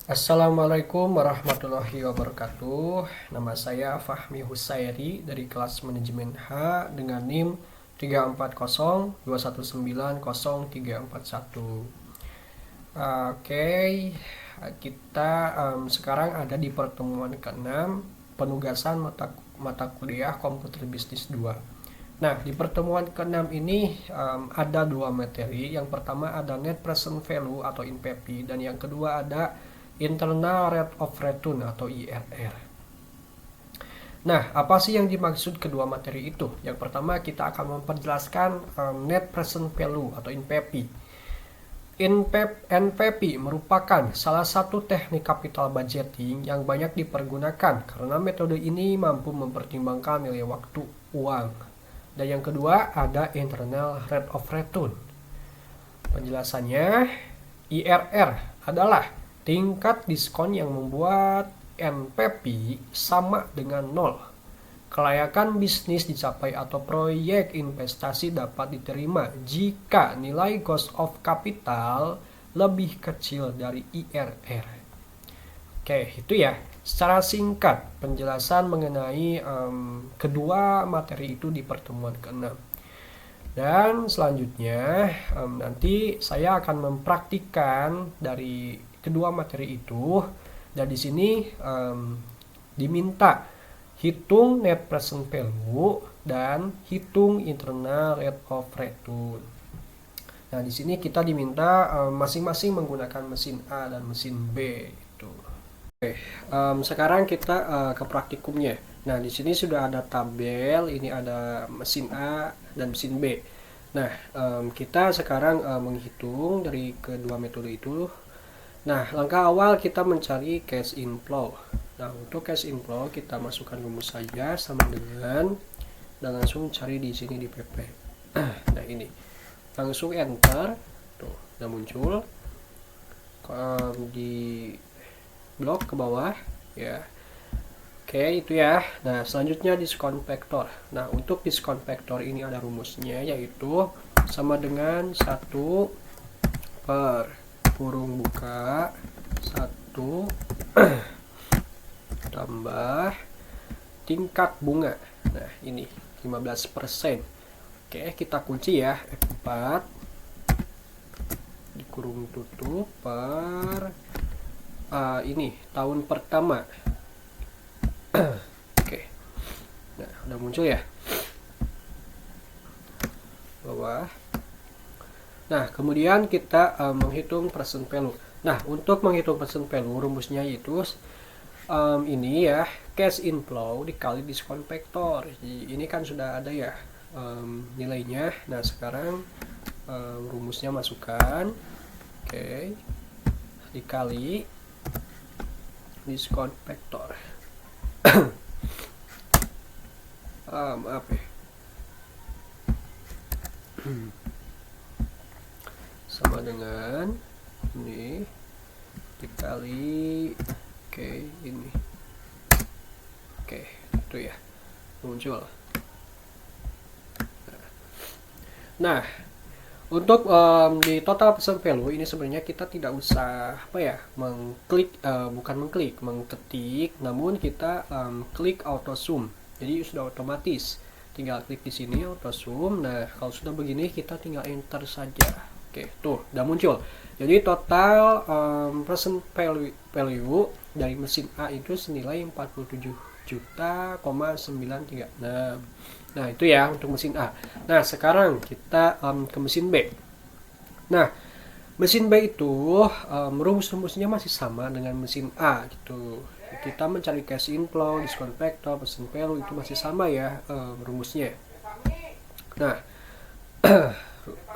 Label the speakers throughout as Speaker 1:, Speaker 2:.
Speaker 1: Assalamualaikum warahmatullahi wabarakatuh. Nama saya Fahmi Husairi dari kelas manajemen H dengan NIM 340219031. Oke, kita sekarang ada di pertemuan ke-6 penugasan mata kuliah Komputer Bisnis 2. Nah, di pertemuan ke-6 ini ada dua materi. Yang pertama ada Net Present Value atau NPV dan yang kedua ada Internal Rate of Return atau IRR. Nah, apa sih yang dimaksud kedua materi itu? Yang pertama kita akan memperjelaskan Net Present Value atau NPV. NPV merupakan salah satu teknik capital budgeting yang banyak dipergunakan karena metode ini mampu mempertimbangkan nilai waktu uang. Dan yang kedua ada Internal Rate of Return. Penjelasannya, IRR adalah tingkat diskon yang membuat NPV sama dengan 0. Kelayakan bisnis dicapai atau proyek investasi dapat diterima jika nilai cost of capital lebih kecil dari IRR. Oke, itu ya. Secara singkat penjelasan mengenai kedua materi itu di pertemuan ke-6. Dan selanjutnya nanti saya akan mempraktikkan dari kedua materi itu, dan di sini diminta hitung net present value dan hitung internal rate of return. Nah, di sini kita diminta masing-masing menggunakan mesin A dan mesin B itu. Oke, sekarang kita ke praktikumnya. Nah, di sini sudah ada tabel, ini ada mesin A dan mesin B. Nah, kita sekarang menghitung dari kedua metode itu. Nah, langkah awal kita mencari cash inflow. Nah, untuk cash inflow kita masukkan rumus saja sama dengan, dan langsung cari di sini di PP. Nah, ini langsung enter, tuh udah muncul di blok ke bawah ya. Oke, itu ya. Nah, selanjutnya diskon factor. Nah, untuk diskon factor ini ada rumusnya, yaitu sama dengan 1 per kurung buka 1 tambah tingkat bunga. Nah, ini 15%. Oke, kita kunci ya, F4 dikurung tutup per ini tahun pertama. Oke. Nah, udah muncul ya bawah. Nah, kemudian kita menghitung present value. Nah, untuk menghitung present value rumusnya itu ini ya, cash inflow dikali diskon factor. Jadi, ini kan sudah ada ya nilainya. Nah, sekarang rumusnya masukkan. Oke. Dikali diskon factor. Maaf ya. Sama dengan ini dikali ini. Itu ya, muncul. Nah, untuk di total present value ini sebenarnya kita tidak usah mengketik, namun kita klik auto sum. Jadi sudah otomatis. Tinggal klik di sini auto sum. Nah, kalau sudah begini kita tinggal enter saja. Oke, tuh udah muncul. Jadi total present value dari mesin A itu senilai 47.936. Nah, itu ya untuk mesin A. Nah, sekarang kita ke mesin B. Nah, mesin B itu rumus-rumusnya masih sama dengan mesin A gitu. Kita mencari cash inflow, diskon factor, present value itu masih sama ya rumusnya. Nah,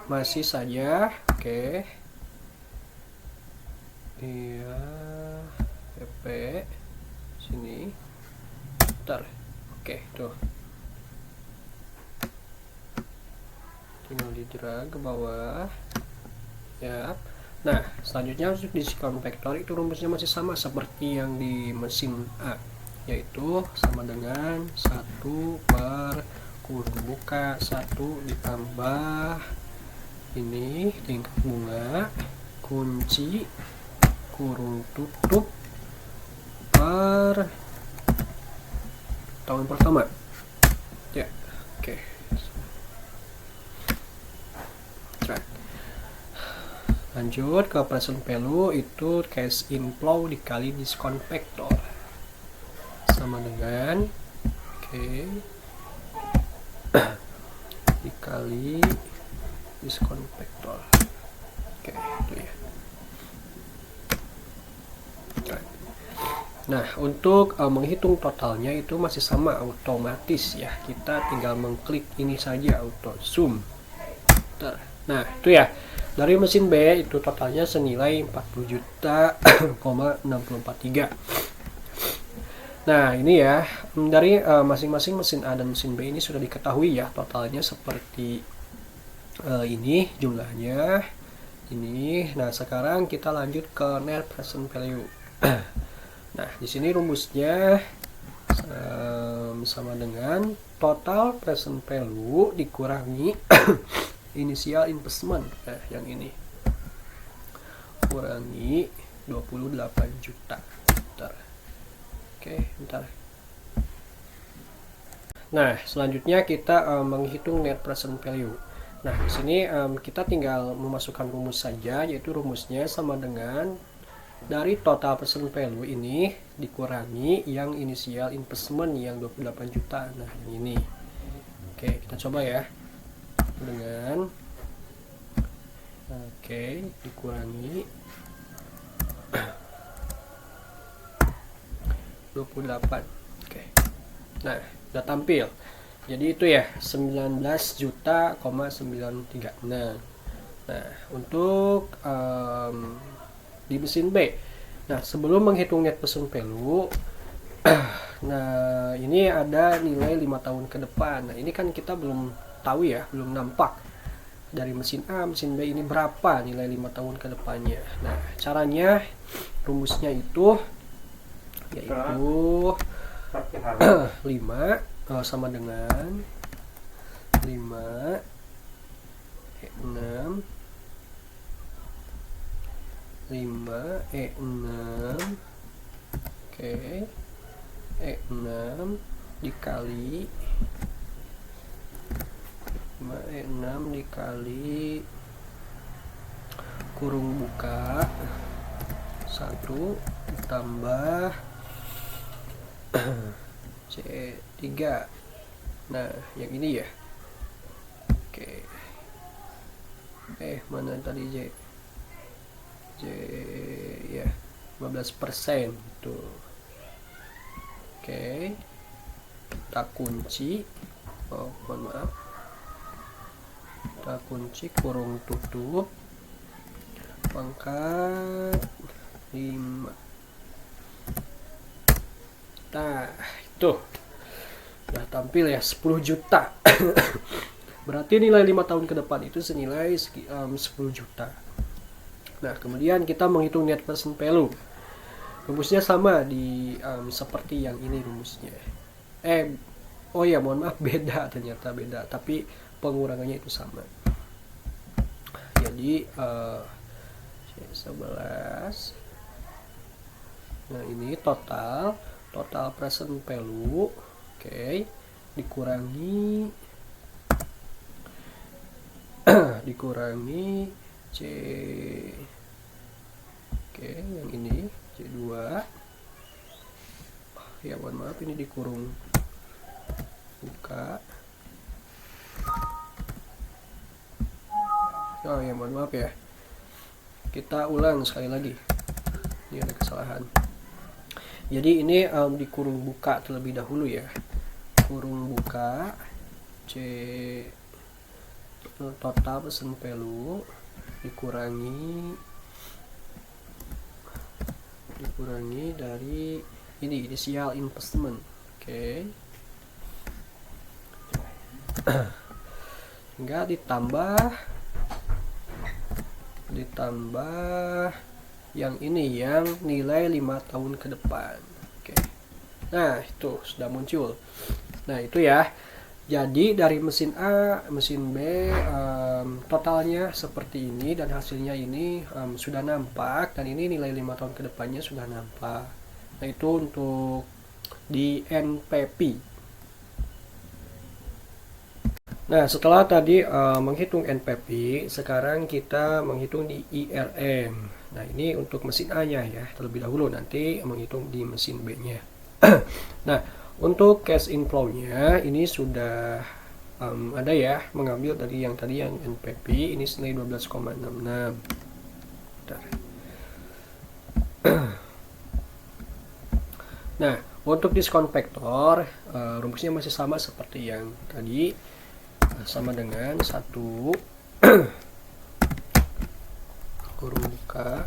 Speaker 1: masih saja. Oke. Iya, PP sini. Bentar. Oke, tuh. Tinggal di-drag ke bawah. Ya. Nah, selanjutnya untuk diskon factor itu rumusnya masih sama seperti yang di mesin A, yaitu sama dengan 1 per kurung buka 1 ditambah ini tingkat bunga kunci kurung tutup per tahun pertama. Ya, oke. Lanjut ke present value, itu cash inflow dikali discount factor sama dengan dikali discount factor. Itu ya. Nah, untuk menghitung totalnya itu masih sama, otomatis ya. Kita tinggal mengklik ini saja, auto zoom. Nah, itu ya. Dari mesin B itu totalnya senilai 40 juta, 643. Nah, ini ya, dari masing-masing mesin A dan mesin B ini sudah diketahui ya totalnya seperti ini jumlahnya. Ini. Nah, sekarang kita lanjut ke net present value. Nah, di sini rumusnya sama dengan total present value dikurangi initial investment. Nah, yang ini kurangi 28 juta. Bentar. Nah, selanjutnya kita menghitung net present value. Nah, di sini kita tinggal memasukkan rumus saja, yaitu rumusnya sama dengan dari total present value ini dikurangi yang initial investment yang 28 juta. Nah, yang ini. Kita coba ya. Dengan dikurangi 28. Nah, udah tampil. Jadi itu ya 19 juta, 936. Nah, untuk di mesin B. Nah, sebelum menghitung net present value, nah ini ada nilai 5 tahun ke depan. Nah, ini kan kita belum tahu ya, belum nampak dari mesin A, mesin B ini berapa nilai 5 tahun ke depannya. Nah, caranya rumusnya itu yaitu 5 sama dengan 5 E6 E6 dikali 5E6 dikali kurung buka 1 ditambah C3. Nah, yang ini ya. Mana tadi J ya, 15% tuh. Kita kunci. Mohon maaf. Kita kunci kurung tutup pangkat 5. Nah, itu udah tampil ya 10 juta. Berarti nilai 5 tahun ke depan itu senilai 10 juta. Nah, kemudian kita menghitung net present value. Rumusnya sama di seperti yang ini rumusnya. Oh ya, mohon maaf, beda, ternyata beda, tapi pengurangannya itu sama. Jadi 11. Nah, ini total present value dikurangi C yang ini C2 ya, mohon maaf, ini dikurung buka. Ya, mohon maaf ya, kita ulang sekali lagi, ini ada kesalahan. Jadi ini dikurung buka terlebih dahulu ya. Kurung buka C total present value dikurangi dari ini initial investment. Hingga ditambah yang ini, yang nilai 5 tahun ke depan. Nah, itu sudah muncul. Nah, itu ya. Jadi dari mesin A, mesin B, totalnya seperti ini dan hasilnya ini sudah nampak, dan ini nilai 5 tahun ke depannya sudah nampak. Nah, itu untuk di NPP. Nah, setelah tadi menghitung NPP, sekarang kita menghitung di IRM. Nah, ini untuk mesin A-nya ya, terlebih dahulu, nanti menghitung di mesin B-nya. Nah, untuk cash inflow-nya ini sudah ada ya, mengambil dari yang tadi yang NPP, ini senilai 12,66. Nah, untuk diskon faktor, rumusnya masih sama seperti yang tadi, sama dengan 1 kurung buka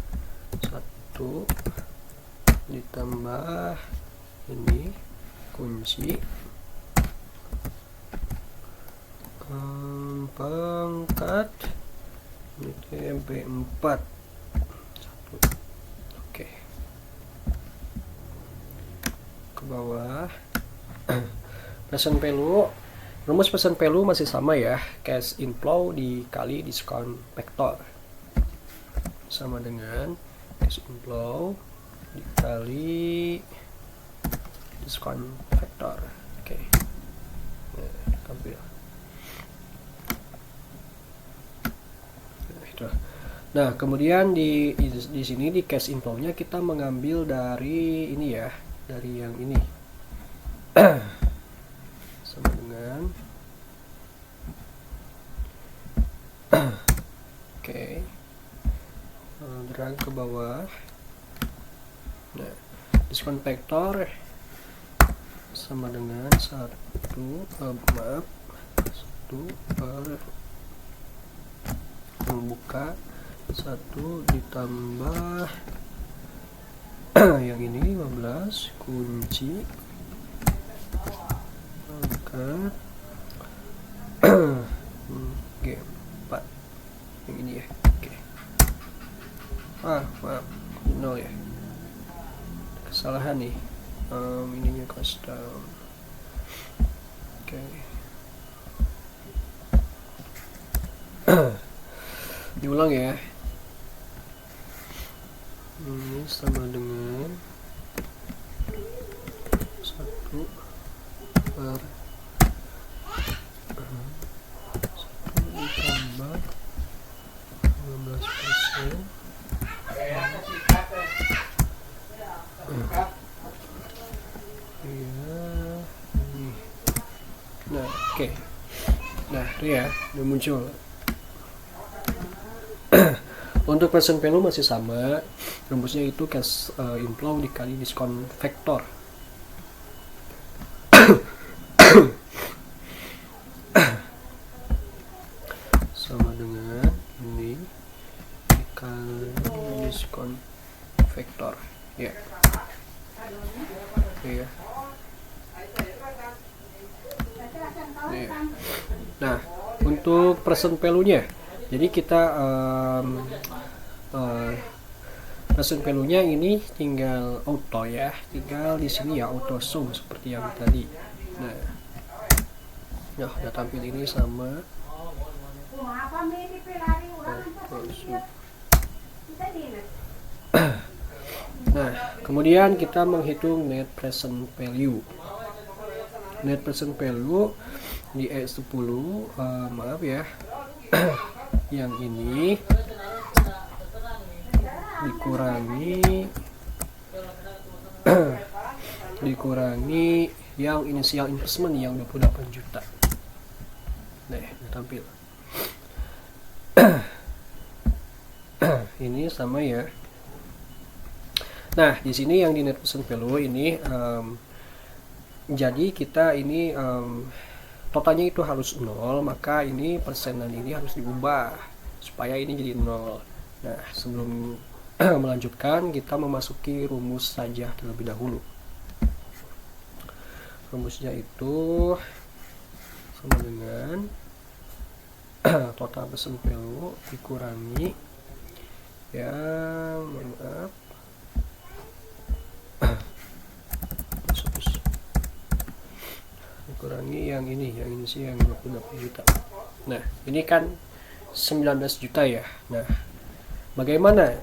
Speaker 1: 1 ditambah ini kunci pangkat B4 1. Oke, ke bawah. Present value, rumus present value masih sama ya, cash inflow dikali diskon faktor sama dengan cash inflow dikali diskon faktor. Oke. Nah, tampil. Nah, kemudian di sini di cash inflow-nya kita mengambil dari ini ya, dari yang ini. Sama dengan oke. Drag ke bawah. Nah, diskon faktor sama dengan 1 per membuka 1 ditambah yang ini 15 kunci pangkat G4 yang ini ya. Oke. Maaf, 0 ya, kesalahan nih, ininya cost down. Oke. Diulang ya. Ini sama dengan 1 per 1 ditambah 15%. Nah, oke. Nah, itu ya, udah muncul. Untuk present value masih sama, rumusnya itu cash inflow dikali diskon faktor. Sama dengan ini dikali diskon faktor. Ya. Ya. Nah, untuk present value-nya, jadi kita present value-nya ini tinggal auto ya, tinggal di sini ya auto show seperti yang tadi. Nah, udah tampil ini sama auto show. Nah, kemudian kita menghitung net present value. Net present value di E10, maaf ya, yang ini dikurangi yang initial investment yang 28 juta. Nah, tampil. Ini sama ya. Nah, di sini yang di net present value ini jadi kita ini totalnya itu harus 0, maka ini persenan ini harus diubah supaya ini jadi 0. Nah, sebelum melanjutkan, kita memasuki rumus saja terlebih dahulu. Rumusnya itu sama dengan total present value dikurangi yang maaf dikurangi yang ini sih yang 28 juta. Nah ini kan 19 juta ya. Nah bagaimana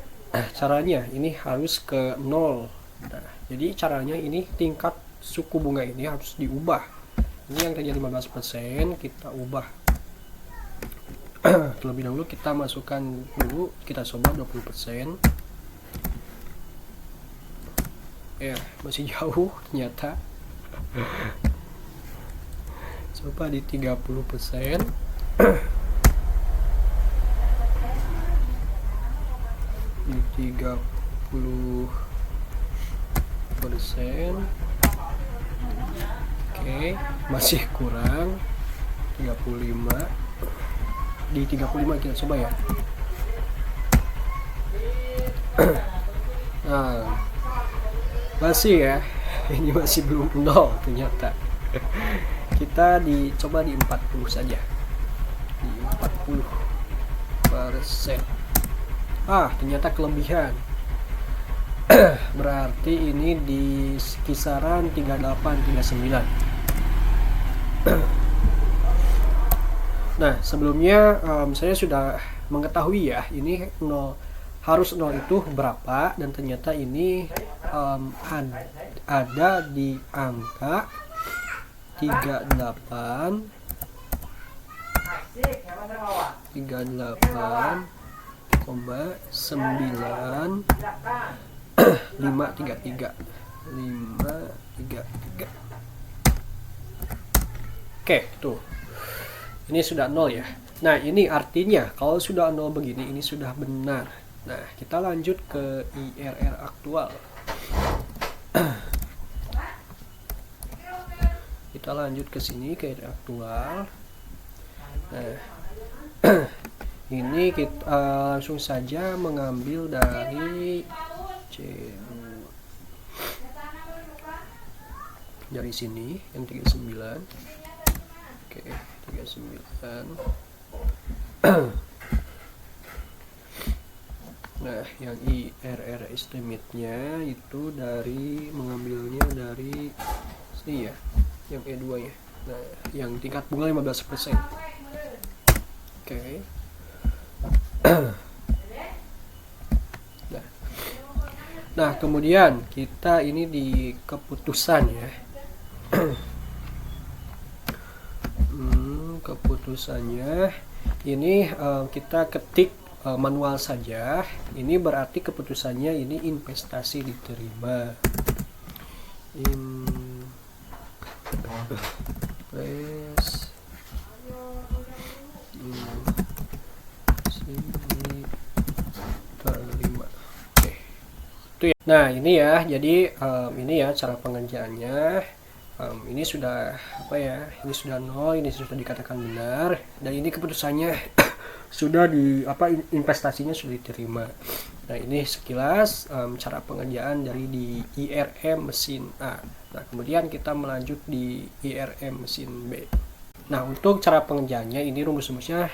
Speaker 1: caranya? Ini harus ke 0. Nah, jadi caranya ini tingkat suku bunga ini harus diubah. Ini yang tadi 15% kita ubah. Terlebih dahulu kita masukkan dulu, kita coba 20%. Ya masih jauh ternyata. Coba di 30%. Di 30%. Oke, masih kurang 35. Di 35 kita coba ya. Nah masih ya, ini masih belum 0 ternyata. Kita coba di 40 saja, di 40%. Ternyata kelebihan. Berarti ini di kisaran 38-39. Nah sebelumnya saya sudah mengetahui ya, ini 0 harus 0 itu berapa, dan ternyata ini ada di angka 38,953. Oke, tuh. Ini sudah 0 ya. Nah, ini artinya kalau sudah 0 begini, ini sudah benar. Nah, kita lanjut ke IRR aktual. Kita lanjut ke sini ke IRR aktual. Nah, ini kita langsung saja mengambil dari dari sini yang 39. Oke, 39. Nah, yang IRR estimate-nya itu mengambilnya dari sini ya, yang E2 ya. Nah, yang tingkat bunga 15%. Oke. Nah, kemudian kita ini di keputusan ya. Keputusannya ini kita ketik manual saja. Ini berarti keputusannya ini investasi diterima. Terima. Oke. Itu ya. Nah, ini ya. Jadi ini ya cara pengerjaannya. Ini sudah ini sudah 0, ini sudah dikatakan benar, dan ini keputusannya sudah investasinya sudah diterima. Nah, ini sekilas cara pengerjaan dari di IRM mesin A. Nah, kemudian kita melanjut di IRM mesin B. Nah, untuk cara pengerjaannya ini rumus-rumusnya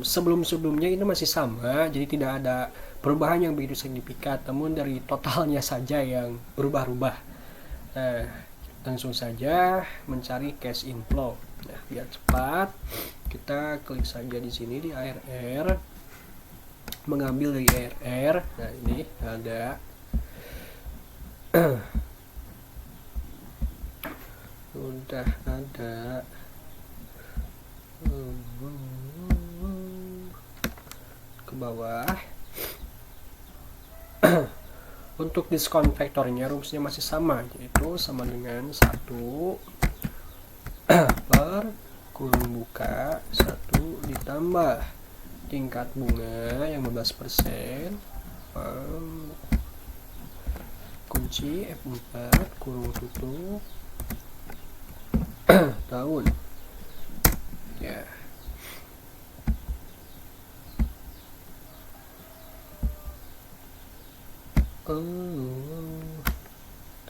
Speaker 1: sebelum-sebelumnya ini masih sama, jadi tidak ada perubahan yang begitu signifikan, namun dari totalnya saja yang berubah-ubah. Nah, langsung saja mencari cash inflow. Nah, biar cepat kita klik saja di sini di ARR, mengambil dari ARR. Nah, ini ada udah ada ke bawah. Untuk diskon faktornya rumusnya masih sama, yaitu sama dengan 1 per kurung buka 1 ditambah tingkat bunga yang 15%, kunci F4 kurung tutup tahun ya.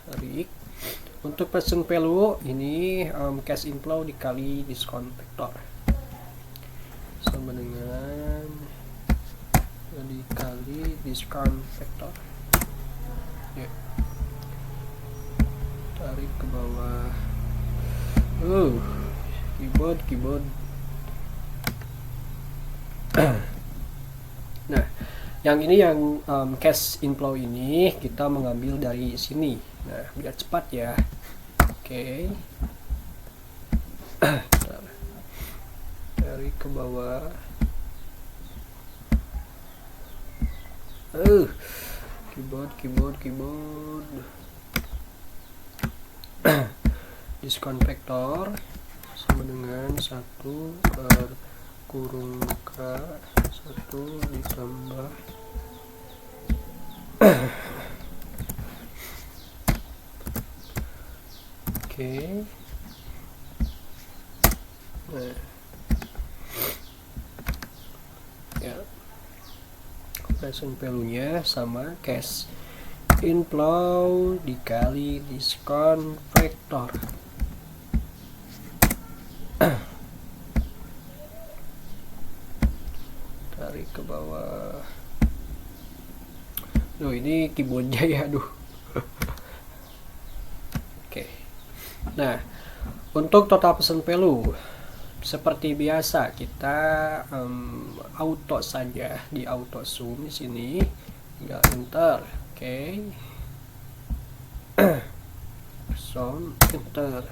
Speaker 1: Tarik. Untuk present value ini cash inflow dikali diskon faktor sama dengan dikali diskon faktor ya. Tarik ke bawah. Keyboard. Nah, yang ini yang cache inflow ini kita mengambil dari sini. Nah, biar cepat ya. Oke. Dari ke bawah. Keyboard. Diskon vektor sama dengan 1 per kurung K 1 ditambah oke. Nah, ya, present value-nya sama cache inflow dikali diskon vektor. Tarik ke bawah. Duh, ini keyboardnya ya, aduh. Oke. Nah, untuk total present value seperti biasa kita auto saja di auto sum di sini, tinggal enter. Oke. Sum enter.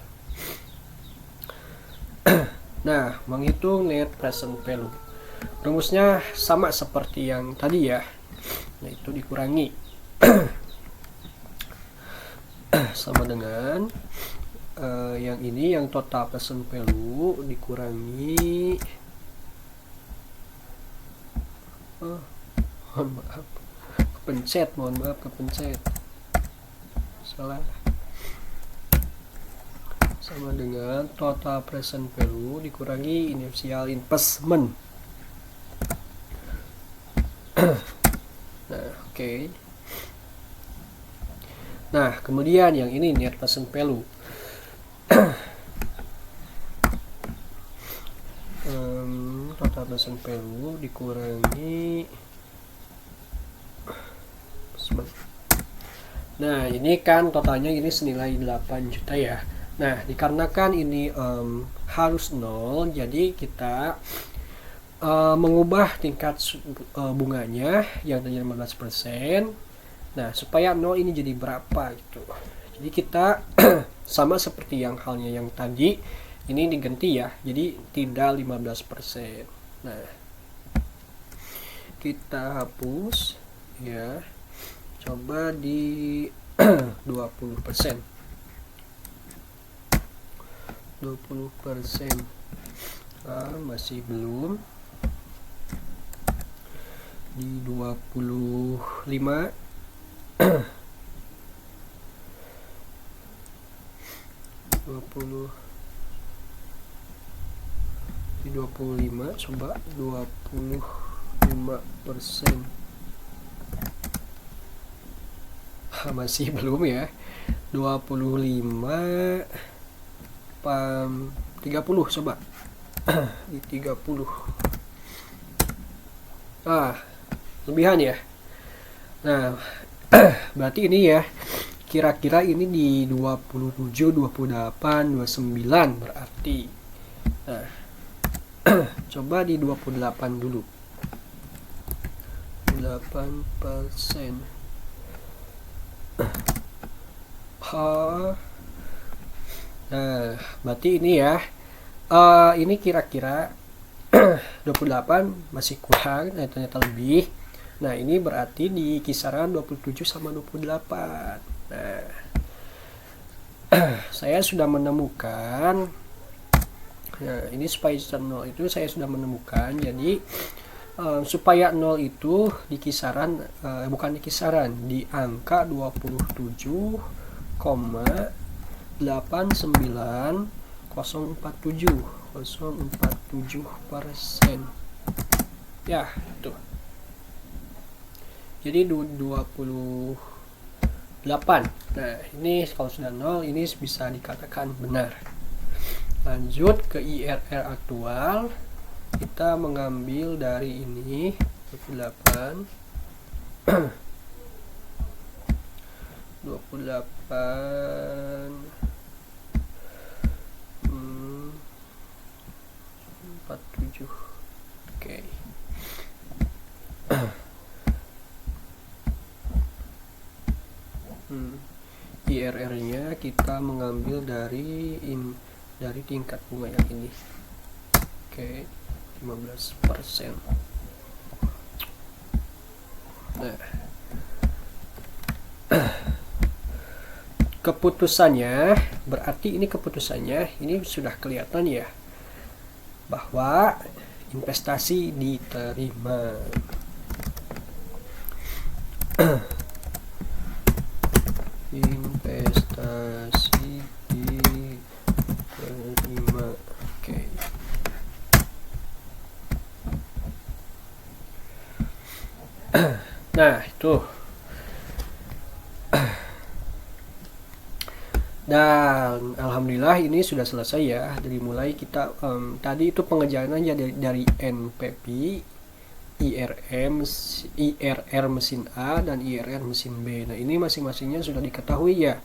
Speaker 1: Nah, menghitung net present value. Rumusnya sama seperti yang tadi ya, yaitu dikurangi sama dengan yang ini, yang total present value dikurangi mohon maaf kepencet salah, sama dengan total present value dikurangi initial investment. Nah, oke. Nah, kemudian yang ini net present value. Total present value dikurangi. Nah, ini kan totalnya ini senilai 8 juta ya. Nah, dikarenakan ini harus 0, jadi kita mengubah tingkat bunganya yang tadi 15%. Nah, supaya 0 ini jadi berapa gitu. Jadi kita sama seperti yang halnya yang tadi, ini diganti ya. Jadi tidak 15%. Nah, kita hapus ya. Coba di 20%. 20%. Masih belum. Di 25. Di 25, coba 25%. Masih belum ya. 25 30, coba. Di 30. Lebihan ya. Nah, berarti ini ya, kira-kira ini di 27, 28, 29 berarti. Nah, coba di 28 dulu. 8%. Nah, berarti ini ya. Ini kira-kira 28 masih kurang, ternyata lebih. Nah, ini berarti di kisaran 27 sama 28. Nah, saya sudah menemukan. Nah, ini supaya 0 itu saya sudah menemukan. Jadi supaya 0 itu di kisaran, bukan di kisaran, di angka 27,89047% ya, tuh. Jadi 28. Nah, ini kalau sudah 0 ini bisa dikatakan benar. Lanjut ke IRR aktual, kita mengambil dari ini 28 28 47. Oke. IRR-nya kita mengambil dari tingkat bunga yang ini. Oke, 15%. Nah, keputusannya berarti ini sudah kelihatan ya, bahwa investasi diterima. Investasi diterima. Oke. Nah, itu. Dan alhamdulillah ini sudah selesai ya. Dari mulai kita tadi itu pengerjaannya dari NPP, IRR mesin A dan IRR mesin B. Nah, ini masing-masingnya sudah diketahui ya.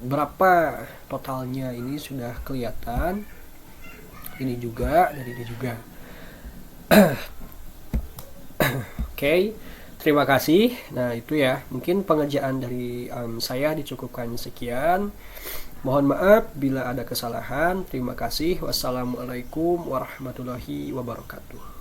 Speaker 1: Berapa totalnya ini sudah kelihatan. Ini juga, dan ini juga. Oke, terima kasih. Nah, itu ya, mungkin pengerjaan dari saya dicukupkan sekian. Mohon maaf bila ada kesalahan. Terima kasih. Wassalamualaikum warahmatullahi wabarakatuh.